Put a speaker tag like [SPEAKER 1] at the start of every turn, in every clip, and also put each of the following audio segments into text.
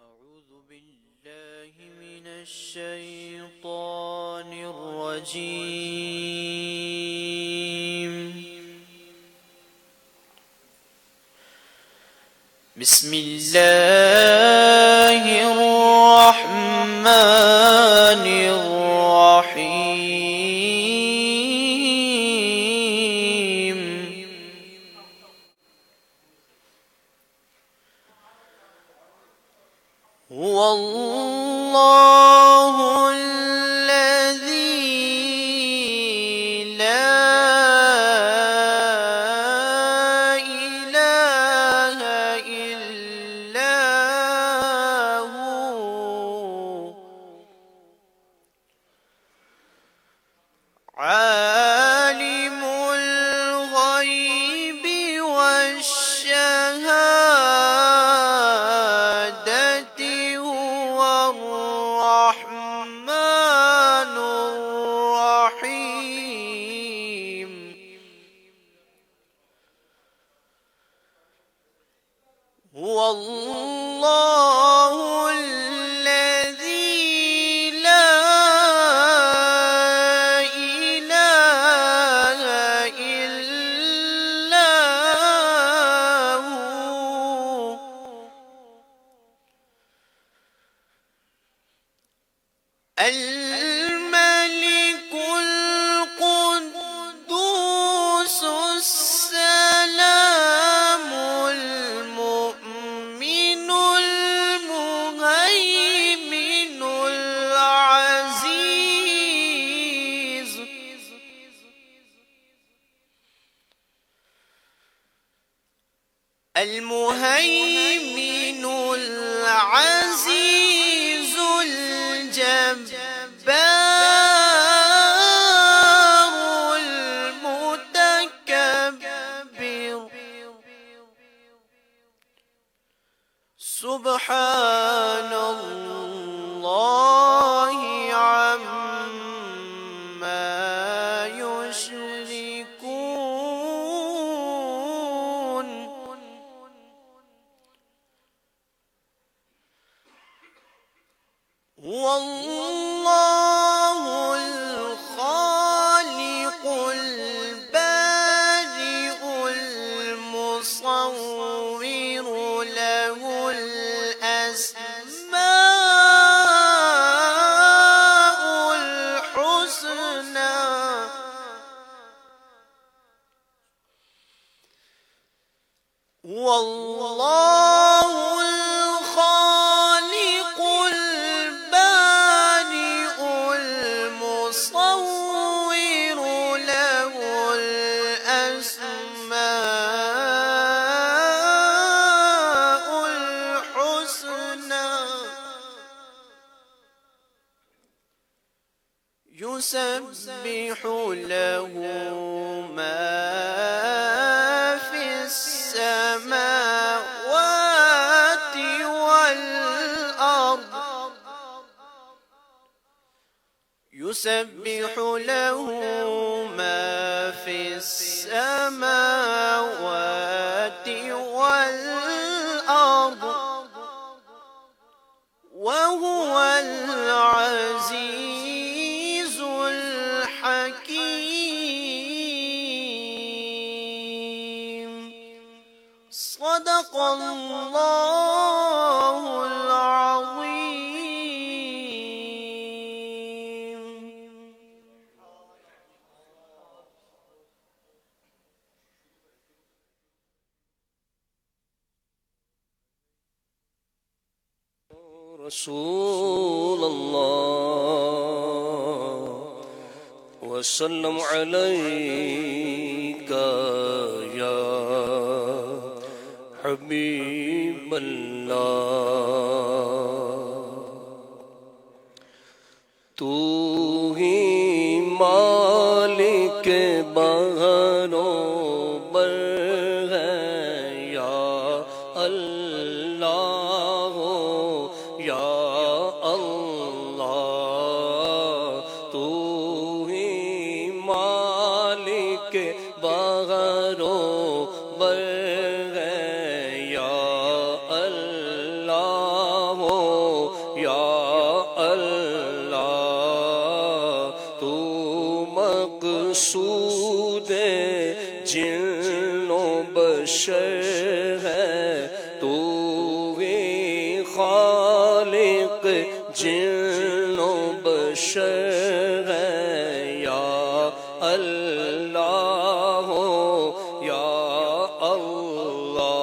[SPEAKER 1] أعوذ بالله من الشيطان الرجيم. بسم الله الرحمن الرحيم. هو الله الذي لا إله إلا هو، عالم الغيب والشهادة، هو الرحمن الرحيم. هو الله الذي لا إله إلا هو، الملك القدوس السلام المؤمن المهيمن العزيز، المهيمن العزيز الجبار المتكبر، سبحان الله عما يشركون. هو الله الخالق البارئ المصور، له الأسماء الحسنى. هو الله الخالق البارئ المصور، له الأسماء الحسنى. يسبح له ما في السماوات والأرض، يسبح له ما في السماوات والأرض، وهو العزيز الحكيم. صدق الله العظيم.
[SPEAKER 2] رسول الله وسلم عليك حبیب اللہ تو ہی مالک بہروں بر ہے یا اللہ یا اللہ تو ہی مالک بہروں بر ہے یا اللہ یا مقصود جن و بشر ہے تو ہی خالق جن و بشر ہے یا اللہ یا اللہ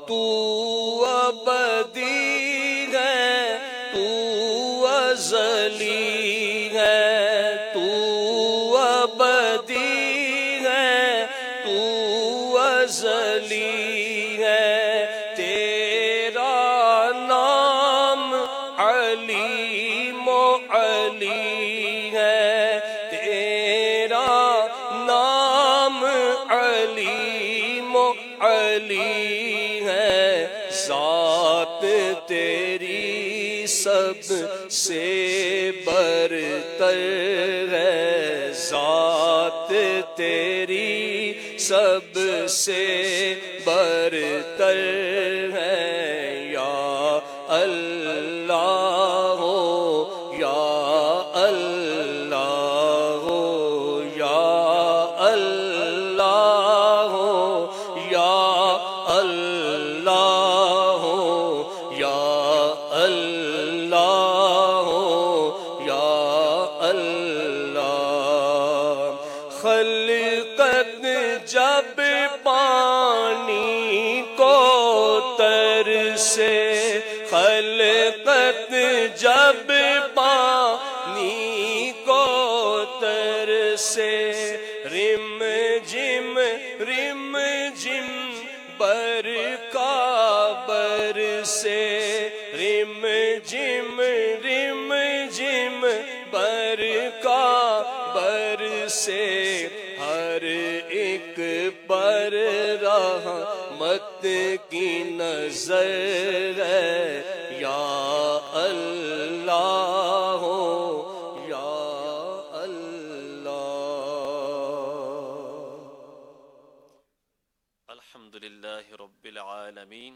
[SPEAKER 2] تو ابدی ہے تو ازلی ہے ازلی ہے تیرا نام علیم و علی ہے تیرا نام علیم و علی ہے ذات تیری سب سے برتر ہے ذات تیری سب سے برتر ہے یا اللہ یا اللہ یا اللہ یا اللہ یا اللہ یا اللہ خلقت جب پانی کو تر سے خلقت جب پانی کو تر سے رم جم برکا بر سے رم جم برکا بر سے ہر ایک پر رحمت کی نظر ہے یا اللہ یا اللہ الحمدللہ رب العالمین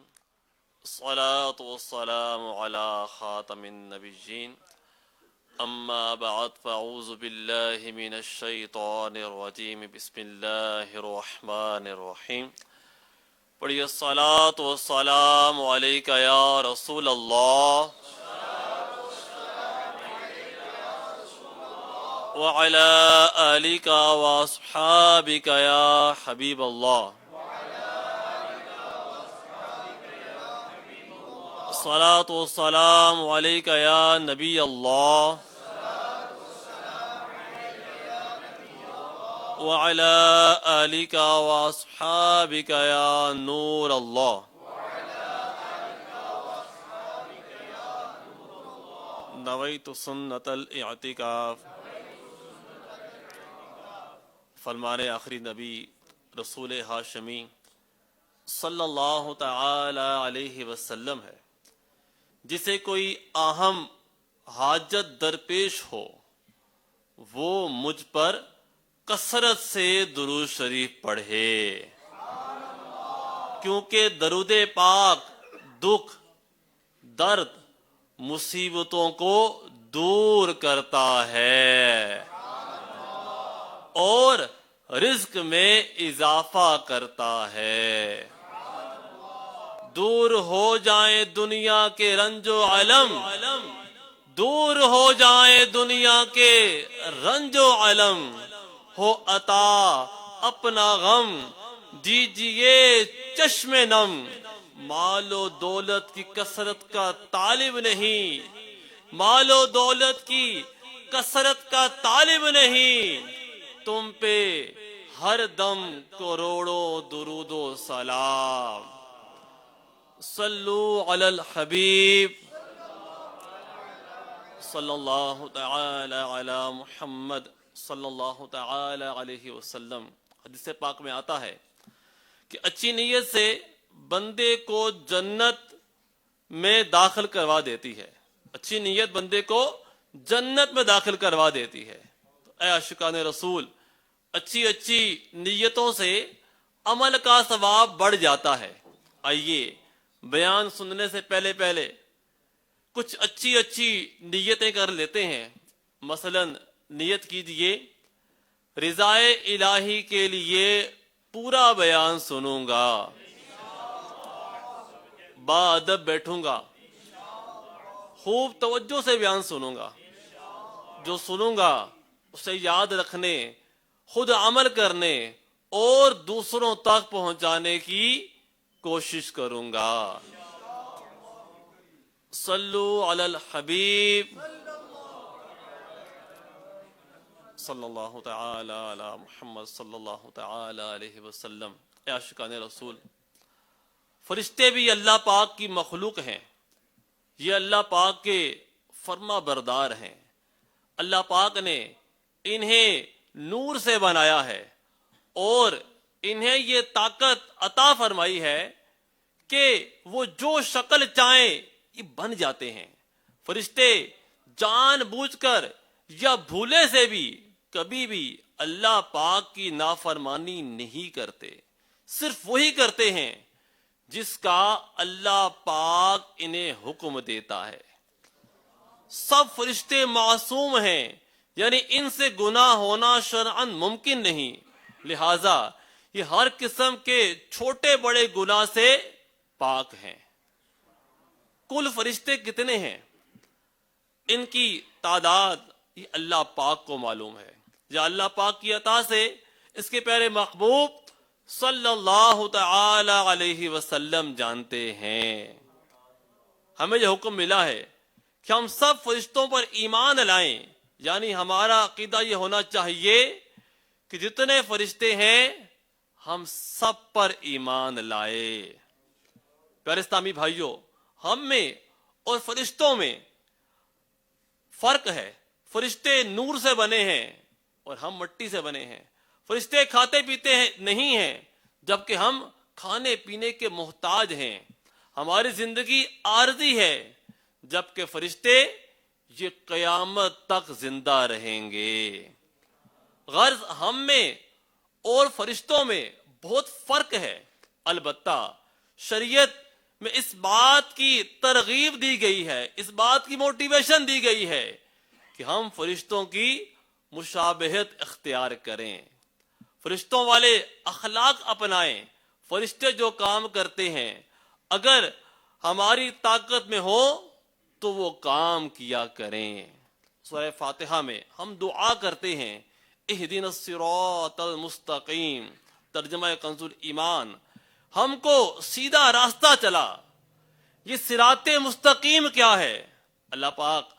[SPEAKER 2] الصلاة والسلام علی خاتم النبیین اما بعد فاعوذ باللہ من الشیطان الرجیم بسم اللہ الرحمن الرحیم پڑھیے الصلاة والسلام علیکہ یا رسول اللہ وعلی آلکہ واصحابکہ یا حبیب اللہ الصلاة والسلام علیکہ یا نبی اللہ وعلى آلك وأصحابك يا نور الله نويت سنة الاعتكاف فرمان آخری نبی رسول ہاشمی صلی اللہ تعالی علیہ وسلم ہے جسے کوئی اہم حاجت درپیش ہو وہ مجھ پر کثرت سے درود شریف پڑھے کیونکہ درود پاک دکھ درد مصیبتوں کو دور کرتا ہے اور رزق میں اضافہ کرتا ہے دور ہو جائیں دنیا کے رنج و علم دور ہو جائیں دنیا کے رنج و علم ہو عطا اپنا غم دیجئے چشم نم مال و دولت کی کثرت کا طالب نہیں مال و دولت کی کثرت کا طالب نہیں تم پہ ہر دم کروڑوں درود و سلام. صلو علی الحبیب صلی اللہ تعالی علی محمد صلی اللہ تعالی علیہ وسلم. حدیث پاک میں آتا ہے کہ اچھی نیت سے بندے کو جنت میں داخل کروا دیتی ہے. اچھی نیت بندے کو جنت میں داخل کروا دیتی ہے. اے عاشقان رسول، اچھی نیتوں سے عمل کا ثواب بڑھ جاتا ہے. آئیے بیان سننے سے پہلے کچھ اچھی نیتیں کر لیتے ہیں. مثلا نیت کیجئے رضائے الہی کے لیے پورا بیان سنوں گا، باادب بیٹھوں گا، خوب توجہ سے بیان سنوں گا. جو سنوں گا اسے یاد رکھنے، خود عمل کرنے اور دوسروں تک پہنچانے کی کوشش کروں گا. صلو علی الحبیب صلی اللہ تعالی علی محمد صلی اللہ تعالی علیہ وسلم. اے عاشقان رسول، فرشتے بھی اللہ پاک کی مخلوق ہیں. یہ اللہ پاک کے فرما بردار ہیں. اللہ پاک نے انہیں نور سے بنایا ہے اور انہیں یہ طاقت عطا فرمائی ہے کہ وہ جو شکل چاہیں یہ بن جاتے ہیں. فرشتے جان بوجھ کر یا بھولے سے بھی کبھی بھی اللہ پاک کی نافرمانی نہیں کرتے. صرف وہی کرتے ہیں جس کا اللہ پاک انہیں حکم دیتا ہے. سب فرشتے معصوم ہیں، یعنی ان سے گناہ ہونا شرعاً ممکن نہیں. لہذا یہ ہر قسم کے چھوٹے بڑے گناہ سے پاک ہیں. کل فرشتے کتنے ہیں، ان کی تعداد یہ اللہ پاک کو معلوم ہے. یا اللہ پاک کی عطا سے اس کے پیارے محبوب صلی اللہ تعالی علیہ وسلم جانتے ہیں. ہمیں یہ حکم ملا ہے کہ ہم سب فرشتوں پر ایمان لائیں. یعنی ہمارا عقیدہ یہ ہونا چاہیے کہ جتنے فرشتے ہیں ہم سب پر ایمان لائے. پیارے اسلامی بھائیوں، ہم میں اور فرشتوں میں فرق ہے. فرشتے نور سے بنے ہیں اور ہم مٹی سے بنے ہیں. فرشتے کھاتے پیتے ہیں نہیں ہیں، جبکہ ہم کھانے پینے کے محتاج ہیں. ہماری زندگی عارضی ہے، جبکہ فرشتے یہ قیامت تک زندہ رہیں گے. غرض ہم میں اور فرشتوں میں بہت فرق ہے. البتہ شریعت میں اس بات کی ترغیب دی گئی ہے، اس بات کی موٹیویشن دی گئی ہے کہ ہم فرشتوں کی مشابہت اختیار کریں، فرشتوں والے اخلاق اپنائیں. فرشتے جو کام کرتے ہیں اگر ہماری طاقت میں ہو تو وہ کام کیا کریں. سورہ فاتحہ میں ہم دعا کرتے ہیں اہدنا الصراط المستقیم. ترجمہ کنز ایمان، ہم کو سیدھا راستہ چلا. یہ صراط مستقیم کیا ہے؟ اللہ پاک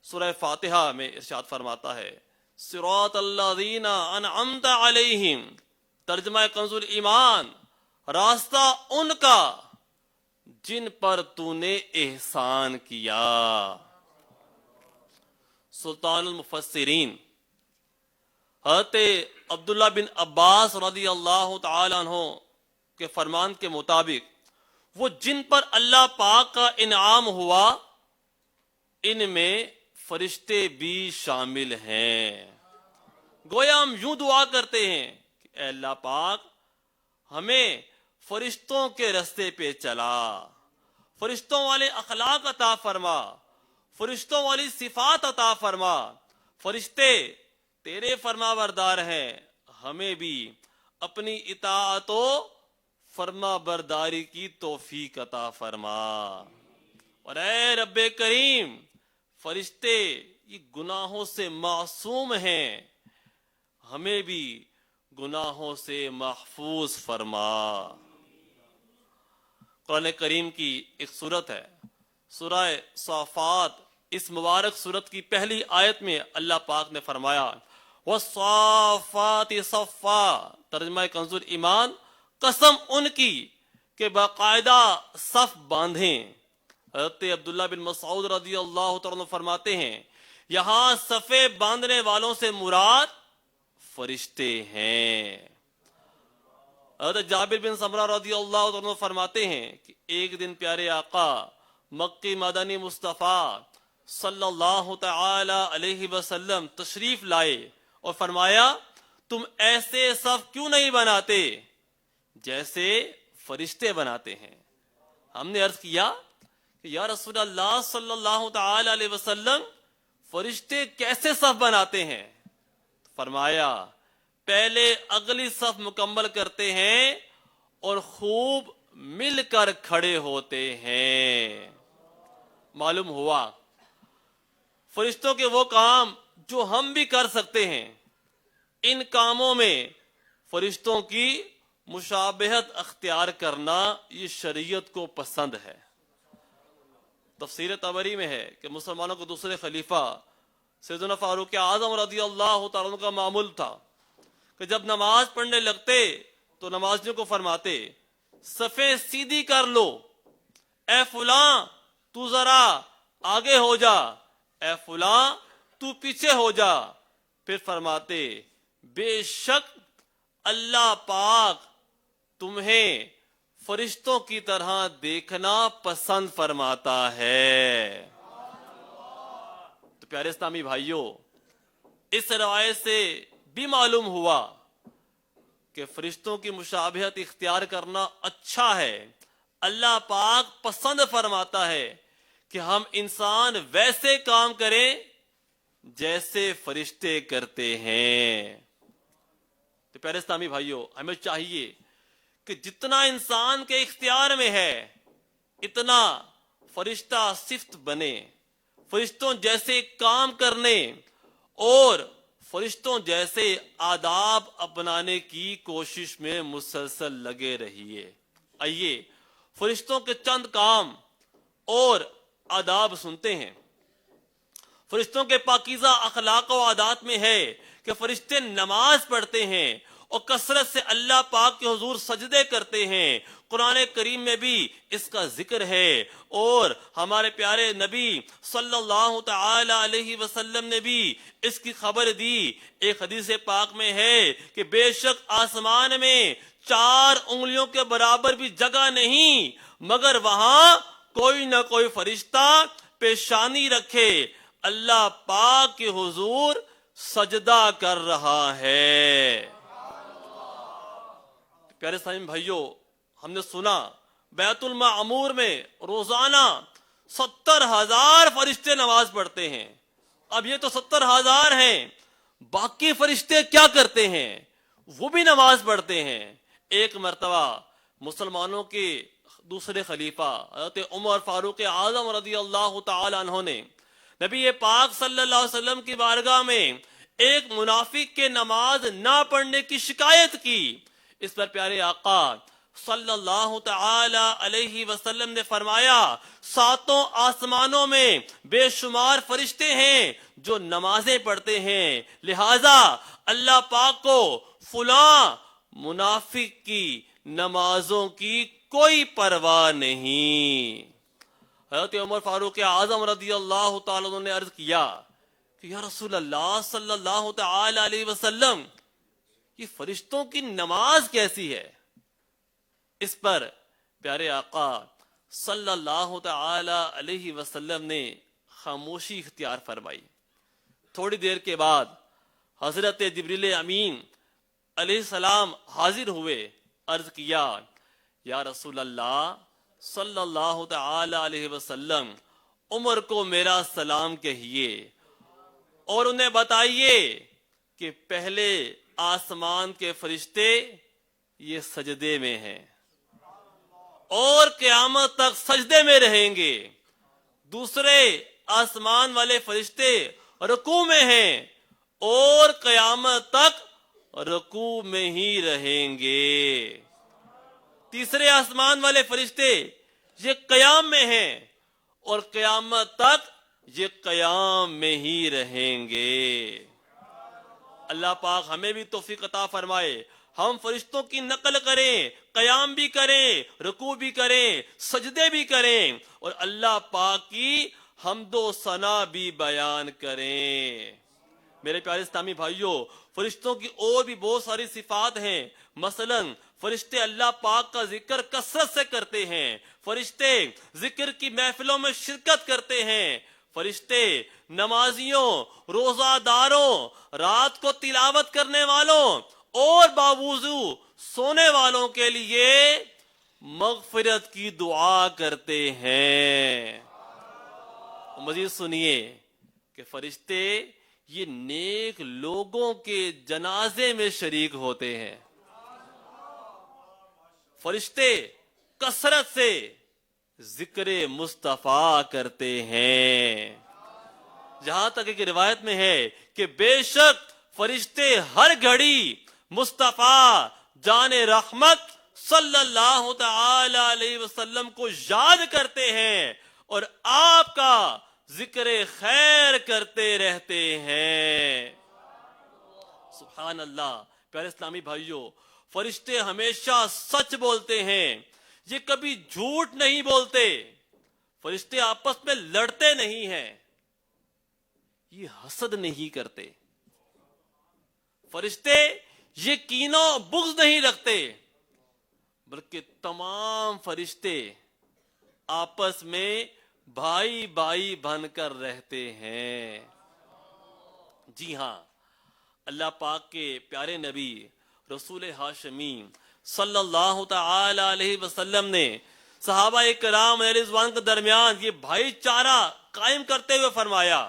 [SPEAKER 2] سورہ فاتحہ میں ارشاد فرماتا ہے صراط الذین انعمت علیہم. ترجمہ کنز ایمان، راستہ ان کا جن پر تو نے احسان کیا. سلطان المفسرین حضرت عبداللہ بن عباس رضی اللہ تعالی عنہ کے فرمان کے مطابق وہ جن پر اللہ پاک کا انعام ہوا ان میں فرشتے بھی شامل ہیں. گویا ہم یوں دعا کرتے ہیں کہ اے اللہ پاک ہمیں فرشتوں کے رستے پہ چلا، فرشتوں والے اخلاق عطا فرما، فرشتوں والی صفات عطا فرما. فرشتے تیرے فرما بردار ہیں، ہمیں بھی اپنی اطاعت و فرما برداری کی توفیق عطا فرما. اور اے رب کریم، فرشتے یہ گناہوں سے معصوم ہیں، ہمیں بھی گناہوں سے محفوظ فرما. قرآن کریم کی ایک سورت ہے سورہ صافات. اس مبارک سورت کی پہلی آیت میں اللہ پاک نے فرمایا والصافات صفا، ترجمہ کنز ایمان، قسم ان کی کہ باقاعدہ صف باندھیں۔ حضرت عبداللہ بن مسعود رضی اللہ تعالیٰ عنہ فرماتے ہیں یہاں صفے باندھنے والوں سے مراد فرشتے ہیں۔ حضرت جابر بن سمرہ رضی اللہ عنہ فرماتے ہیں کہ ایک دن پیارے آقا مکی مدنی مصطفیٰ صلی اللہ تعالی علیہ وسلم تشریف لائے اور فرمایا تم ایسے صف کیوں نہیں بناتے جیسے فرشتے بناتے ہیں؟ ہم نے عرض کیا کہ یا رسول اللہ صلی اللہ تعالی علیہ وسلم فرشتے کیسے صف بناتے ہیں؟ فرمایا پہلے اگلی صف مکمل کرتے ہیں اور خوب مل کر کھڑے ہوتے ہیں۔ معلوم ہوا فرشتوں کے وہ کام جو ہم بھی کر سکتے ہیں، ان کاموں میں فرشتوں کی مشابہت اختیار کرنا یہ شریعت کو پسند ہے۔ تفسیر طبری میں ہے کہ مسلمانوں کو دوسرے خلیفہ سیدنا فاروق اعظم رضی اللہ تعالیٰ عنہ کا معمول تھا کہ جب نماز پڑھنے لگتے تو نمازیوں کو فرماتے صفیں سیدھی کر لو، اے فلاں تو ذرا آگے ہو جا، اے فلاں تو پیچھے ہو جا۔ پھر فرماتے بے شک اللہ پاک تمہیں فرشتوں کی طرح دیکھنا پسند فرماتا ہے۔ تو پیارے اسلامی بھائیوں، اس روایت سے بھی معلوم ہوا کہ فرشتوں کی مشابہت اختیار کرنا اچھا ہے۔ اللہ پاک پسند فرماتا ہے کہ ہم انسان ویسے کام کریں جیسے فرشتے کرتے ہیں۔ تو پیارے اسلامی بھائیوں، ہمیں چاہیے کہ جتنا انسان کے اختیار میں ہے اتنا فرشتہ صفت بنے، فرشتوں جیسے کام کرنے اور فرشتوں جیسے آداب اپنانے کی کوشش میں مسلسل لگے رہیے۔ آئیے فرشتوں کے چند کام اور آداب سنتے ہیں۔ فرشتوں کے پاکیزہ اخلاق و عادات میں ہے کہ فرشتے نماز پڑھتے ہیں اور کثرت سے اللہ پاک کے حضور سجدے کرتے ہیں۔ قرآن کریم میں بھی اس کا ذکر ہے اور ہمارے پیارے نبی صلی اللہ تعالی علیہ وسلم نے بھی اس کی خبر دی۔ ایک حدیث پاک میں ہے کہ بے شک آسمان میں 4 انگلیوں کے برابر بھی جگہ نہیں مگر وہاں کوئی نہ کوئی فرشتہ پیشانی رکھے اللہ پاک کے حضور سجدہ کر رہا ہے۔ پیارے سامعین بھائیوں، ہم نے سنا بیت المعمور میں روزانہ 70,000 فرشتے نماز پڑھتے ہیں۔ اب یہ تو 70,000 ہیں، باقی فرشتے کیا کرتے ہیں؟ وہ بھی نماز پڑھتے ہیں۔ ایک مرتبہ مسلمانوں کے دوسرے خلیفہ حضرت عمر فاروق اعظم رضی اللہ تعالی عنہ نے نبی پاک صلی اللہ علیہ وسلم کی بارگاہ میں ایک منافق کے نماز نہ پڑھنے کی شکایت کی۔ اس پر پیارے آقا صلی اللہ تعالی علیہ وسلم نے فرمایا 7 آسمانوں میں بے شمار فرشتے ہیں جو نمازیں پڑھتے ہیں، لہذا اللہ پاک کو فلاں منافق کی نمازوں کی کوئی پرواہ نہیں۔ حضرت عمر فاروق اعظم رضی اللہ تعالیٰ عنہ نے عرض کیا کہ یا رسول اللہ صلی اللہ تعالی علیہ وسلم یہ فرشتوں کی نماز کیسی ہے؟ اس پر پیارے آقا صلی اللہ تعالی علیہ وسلم نے خاموشی اختیار فرمائی۔ تھوڑی دیر کے بعد حضرت جبریل امین علیہ السلام حاضر ہوئے، عرض کیا یا رسول اللہ صلی اللہ تعالی علیہ وسلم عمر کو میرا سلام کہیے اور انہیں بتائیے کہ پہلے آسمان کے فرشتے یہ سجدے میں ہیں اور قیامت تک سجدے میں رہیں گے، دوسرے آسمان والے فرشتے رکوع میں ہیں اور قیامت تک رکوع میں ہی رہیں گے، تیسرے آسمان والے فرشتے یہ قیام میں ہیں اور قیامت تک یہ قیام میں ہی رہیں گے۔ اللہ پاک ہمیں بھی توفیق عطا فرمائے، ہم فرشتوں کی نقل کریں، قیام بھی کریں، رکوع بھی کریں، سجدے بھی کریں، اور اللہ پاک کی حمد و ثنا بھی بیان کریں۔ میرے پیارے اسلامی بھائیوں، فرشتوں کی اور بھی بہت ساری صفات ہیں۔ مثلا فرشتے اللہ پاک کا ذکر کثرت سے کرتے ہیں، فرشتے ذکر کی محفلوں میں شرکت کرتے ہیں، فرشتے نمازیوں، روزہ داروں، رات کو تلاوت کرنے والوں اور باوضو سونے والوں کے لیے مغفرت کی دعا کرتے ہیں۔ مزید سنیے کہ فرشتے یہ نیک لوگوں کے جنازے میں شریک ہوتے ہیں۔ فرشتے کثرت سے ذکر مصطفیٰ کرتے ہیں، جہاں تک ایک روایت میں ہے کہ بے شک فرشتے ہر گھڑی مصطفیٰ جان رحمت صلی اللہ تعالی علیہ وسلم کو یاد کرتے ہیں اور آپ کا ذکر خیر کرتے رہتے ہیں۔ سبحان اللہ۔ پیارے اسلامی بھائیوں، فرشتے ہمیشہ سچ بولتے ہیں، یہ کبھی جھوٹ نہیں بولتے، فرشتے آپس میں لڑتے نہیں ہیں، یہ حسد نہیں کرتے، فرشتے یہ کینہ و بغض نہیں رکھتے، بلکہ تمام فرشتے آپس میں بھائی بھائی بن کر رہتے ہیں۔ جی ہاں، اللہ پاک کے پیارے نبی رسول ہاشمی صلی اللہ تعالی علیہ وسلم نے صحابہ کرام علیہ رضوان کے درمیان یہ بھائی چارہ قائم کرتے ہوئے فرمایا،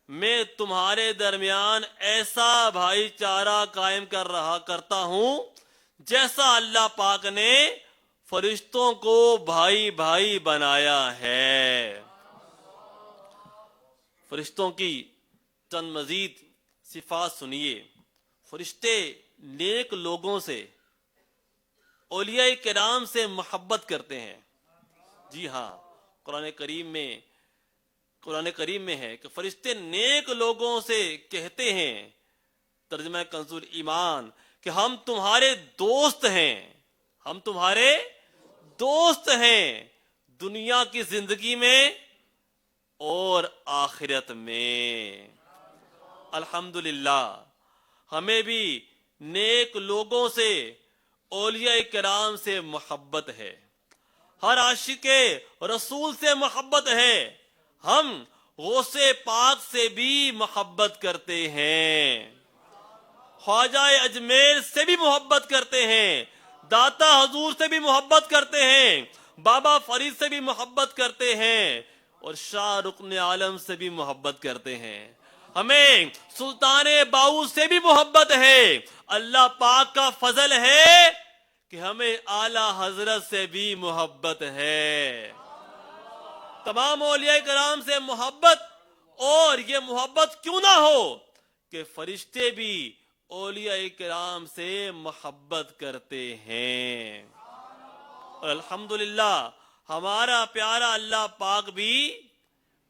[SPEAKER 2] میں تمہارے درمیان ایسا بھائی چارہ قائم کرتا ہوں جیسا اللہ پاک نے فرشتوں کو بھائی بھائی بنایا ہے۔ فرشتوں کی چند مزید صفات سنیے۔ فرشتے نیک لوگوں سے، اولیاء کرام سے محبت کرتے ہیں۔ جی ہاں، قرآن کریم میں ہے کہ فرشتے نیک لوگوں سے کہتے ہیں، ترجمہ کنز ایمان، کہ ہم تمہارے دوست ہیں، ہم تمہارے دوست ہیں، دنیا کی زندگی میں اور آخرت میں۔ الحمدللہ، ہمیں بھی نیک لوگوں سے، اولیاء کرام سے محبت ہے، ہر عاشق رسول سے محبت ہے، ہم غوث پاک سے بھی محبت کرتے ہیں، خواجہ اجمیر سے بھی محبت کرتے ہیں، داتا حضور سے بھی محبت کرتے ہیں، بابا فرید سے بھی محبت کرتے ہیں، اور شاہ رکن عالم سے بھی محبت کرتے ہیں، ہمیں سلطان باؤ سے بھی محبت ہے۔ اللہ پاک کا فضل ہے کہ ہمیں اعلی حضرت سے بھی محبت ہے۔ تمام اولیاء کرام سے محبت، اور یہ محبت کیوں نہ ہو کہ فرشتے بھی اولیاء کرام سے محبت کرتے ہیں، اور الحمدللہ ہمارا پیارا اللہ پاک بھی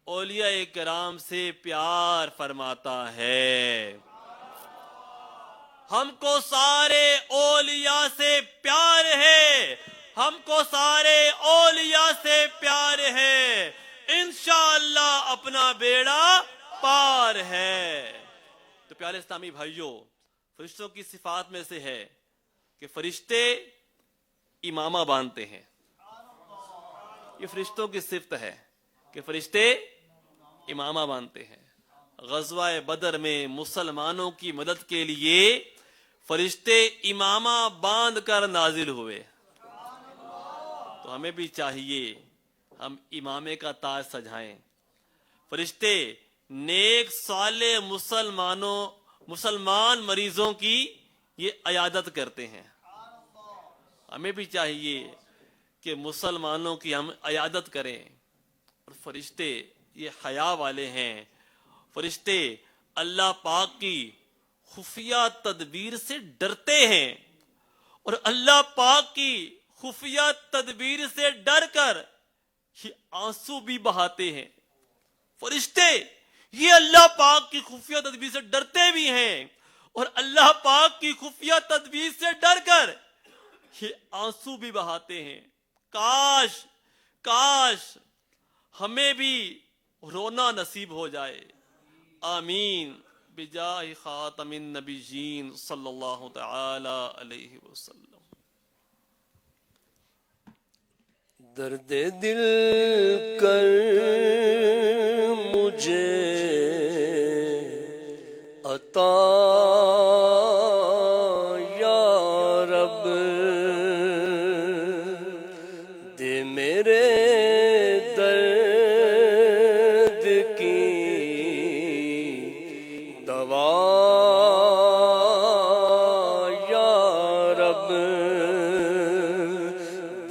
[SPEAKER 2] اولیاء کرام سے پیار فرماتا ہے۔ ہم کو سارے اولیاء سے پیار ہے، ہم کو سارے اولیاء سے پیار ہے، انشاءاللہ اپنا بیڑا پار ہے۔ تو پیارے اسلامی بھائیوں، فرشتوں کی صفات میں سے ہے کہ فرشتے امامہ باندھتے ہیں، یہ فرشتوں کی صفت ہے کہ فرشتے امامہ باندھتے ہیں۔ غزوہ بدر میں مسلمانوں کی مدد کے لیے فرشتے امامہ باندھ کر نازل ہوئے، تو ہمیں بھی چاہیے ہم امامے کا تاج سجائیں۔ فرشتے نیک صالح مسلمان مریضوں کی یہ عیادت کرتے ہیں، ہمیں بھی چاہیے کہ مسلمانوں کی ہم عیادت کریں۔ اور فرشتے یہ حیا والے ہیں، فرشتے اللہ پاک کی خفیہ تدبیر سے ڈرتے ہیں، اور اللہ پاک کی خفیہ تدبیر سے ڈر کر یہ آنسو بھی بہاتے ہیں۔ فرشتے یہ اللہ پاک کی خفیہ تدبیر سے ڈرتے بھی ہیں، اور اللہ پاک کی خفیہ تدبیر سے ڈر کر یہ آنسو بھی بہاتے ہیں. کاش کاش ہمیں بھی رونا نصیب ہو جائے. آمین بجاہ خاتم النبیین صلی اللہ تعالی علیہ وسلم.
[SPEAKER 3] درد دل کر مجھے عطا یا رب، دے میرے درد کی دوا یا رب،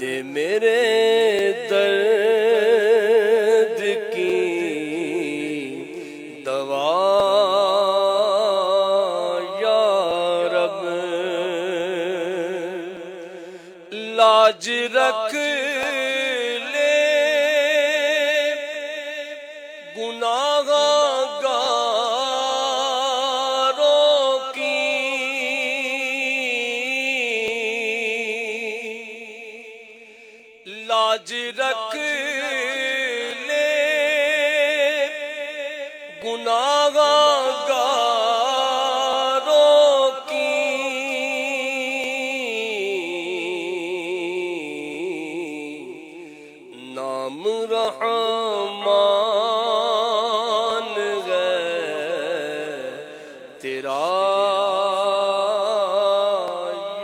[SPEAKER 3] دے میرے درد کی دوا یا رب، لاج رکھ لے گناہ گاروں کی، لاج رکھ لے گناہ گاروں کی، نام رحمان ہے تیرا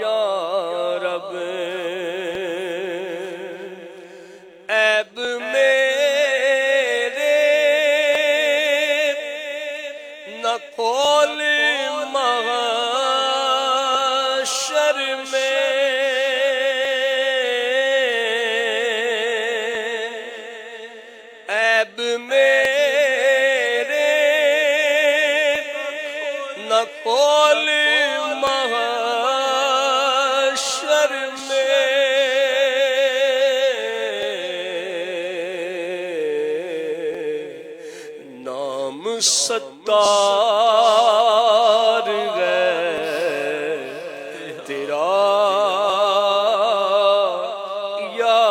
[SPEAKER 3] یا رب، عیب میرے نہ کھول محشر میں، عیب میرے نہ کھول محشر میں، نام ستار ہے تیرا یا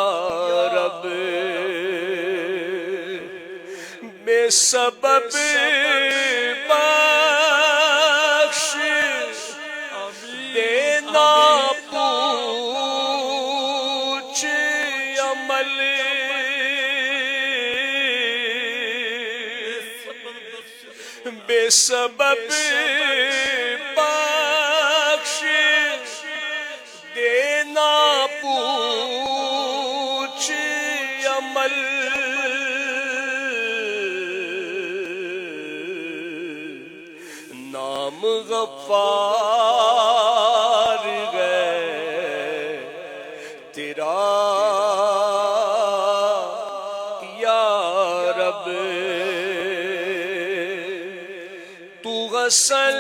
[SPEAKER 3] رب، بے سبب بخش دینا پوچھ عمل، بے سبب بخش دینا پوچھ عمل، نام غفار ہے تیرا یا رب، تو غسل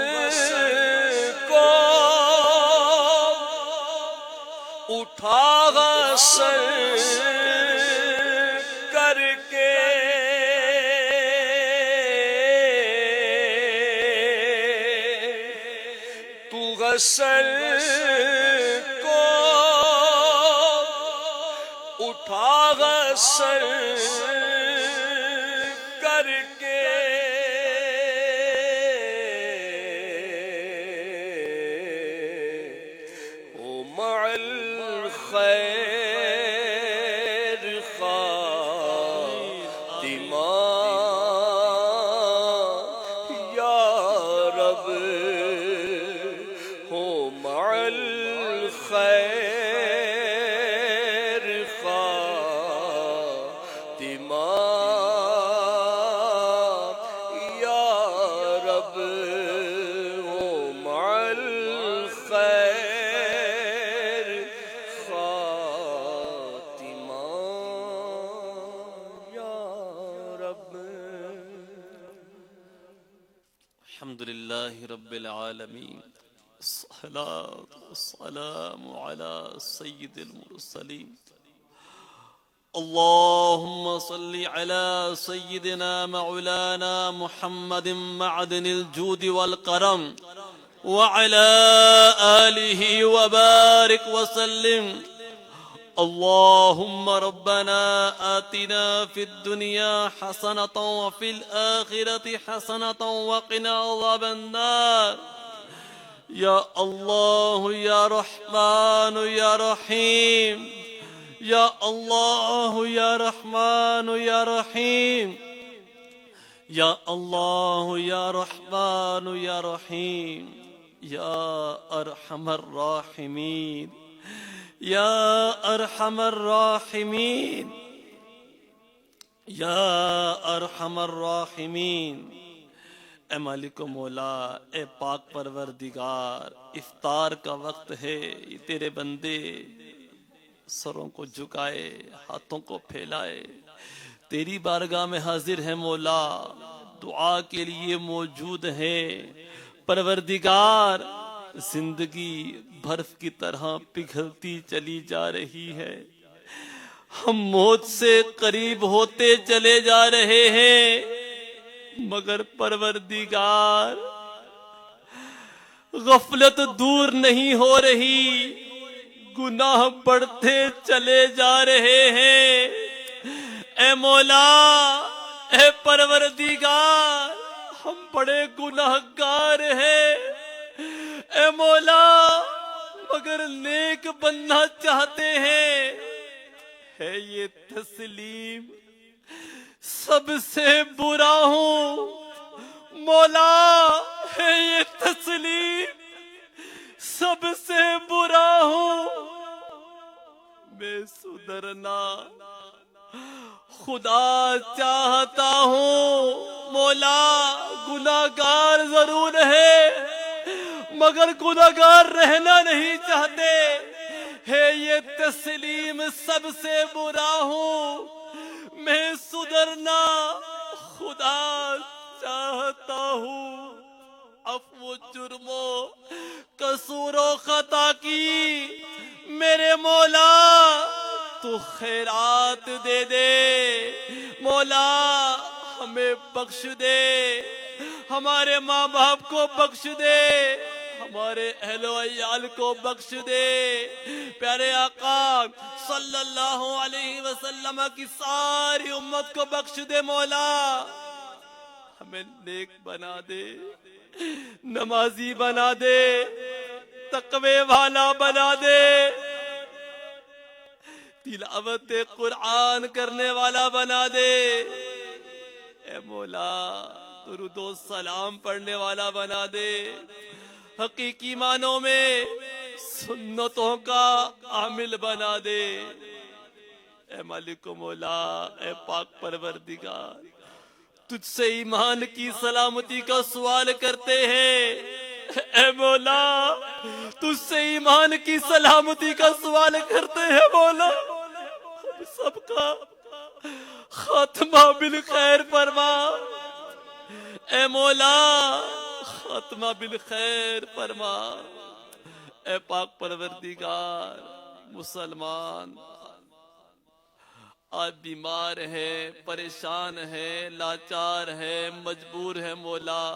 [SPEAKER 3] کو اٹھا غسل کر کے، تو غسل کو اٹھا غسل کر کے، او مع الخیر خاتمہ یا رب، ہو مع الخیر خاتمہ یا رب، ہو مع الخیر خاتمہ یا رب.
[SPEAKER 2] الحمدللہ رب العالمین، الصلاة والسلام على سید المرسلین. اللهم صل على سيدنا مولانا محمد معدن الجود والكرم وعلى آله وبارك وسلم. اللهم ربنا آتنا في الدنيا حسنة وفي الآخرة حسنة وقنا عذاب النار. یا اللہ یا رحمان یا رحیم، یا اللہ یا رحمان یا رحیم، یا اللہ یا رحمان یا رحیم، یا ارحم الراحمین، یا ارحم الراحمین، یا ارحم الراحمین. اے مالک و مولا، اے پاک پروردگار، افطار کا وقت ہے. یہ تیرے بندے سروں کو جھکائے، ہاتھوں کو پھیلائے، تیری بارگاہ میں حاضر ہے مولا، دعا کے لیے موجود ہے. پروردگار، زندگی برف کی طرح پگھلتی چلی جا رہی ہے، ہم موت سے قریب ہوتے چلے جا رہے ہیں، مگر پروردگار غفلت دور نہیں ہو رہی، گناہ بڑھتے چلے جا رہے ہیں. اے مولا، اے پروردگار، ہم بڑے گناہگار ہیں. اے مولا، مگر نیک بننا چاہتے ہیں. ہے یہ تسلیم سب سے برا ہوں مولا، ہے یہ تسلیم سب سے برا ہوں. میں سدھرنا خدا چاہتا ہوں مولا، گناہگار ضرور ہے مگر گناہگار رہنا نہیں چاہتے. ہے یہ تسلیم سب سے برا ہوں، میں سدھرنا خدا چاہتا ہوں. عفو جرم و قصور و خطا کی میرے مولا تو خیرات دے دے. مولا ہمیں بخش دے، ہمارے ماں باپ کو بخش دے، ہمارے اہل و عیال کو بخش دے. پیارے آقا صلی اللہ علیہ وسلم کی ساری امت کو بخش دے. مولا ہمیں نیک بنا دے، نمازی بنا دے، تقوی والا بنا دے، تلاوت قرآن کرنے والا بنا دے. اے مولا درود و سلام پڑھنے والا بنا دے، حقیقی معنوں میں سنتوں کا عامل بنا دے. اے مالک و مولا، اے پاک پروردگار، تجھ سے ایمان کی سلامتی کا سوال کرتے ہیں. اے مولا تجھ سے ایمان کی سلامتی کا سوال کرتے ہیں. مولا ہم سب کا خاتمہ بالخیر فرما. اے مولا خاتمہ بالخیر فرما. اے پاک پروردگار، مسلمان آج بیمار ہے، پریشان ہے، لاچار ہے، مجبور ہے. مولا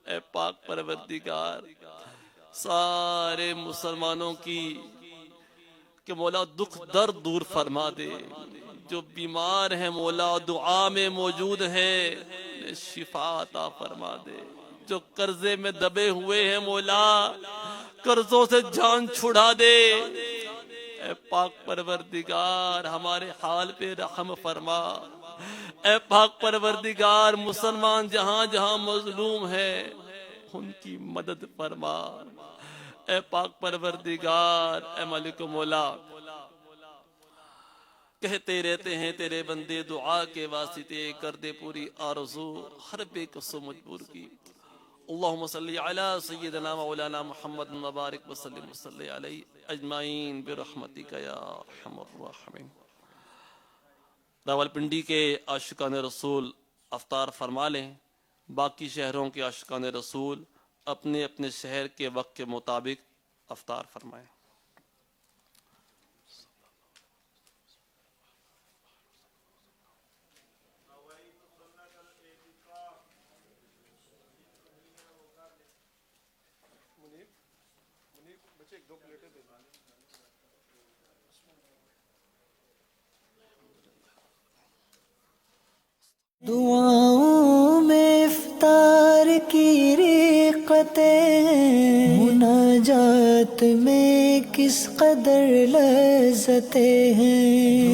[SPEAKER 2] اے پاک پروردگار، سارے مسلمانوں کی کہ مولا دکھ درد دور فرما دے. جو بیمار ہیں مولا دعا میں موجود ہے، شفا عطا فرما دے. جو قرضے میں دبے ہوئے ہیں مولا قرضوں سے جان چھڑا دے. اے پاک پروردگار ہمارے حال پہ رحم فرما. اے پاک پروردگار مسلمان جہاں جہاں مظلوم ہے ان کی مدد فرما. اے پاک پروردگار، اے مالک و مولا، کہتے رہتے ہیں تیرے بندے دعا کے واسطے کر دے پوری آرزو ہر بے کس و مجبور کی. اللہم صلی علی سیدنا مولانا محمد مبارک وسلم صلی علیہ اجمعین برحمتک یا ارحم الراحمین. راولپنڈی کے عاشقان رسول افطار فرما لیں. باقی شہروں کے عاشقان رسول اپنے اپنے شہر کے وقت کے مطابق افطار فرمائیں.
[SPEAKER 4] دعاؤں میں افطار کی رقطیں ہیں، مناجات میں کس قدر لذتیں ہیں۔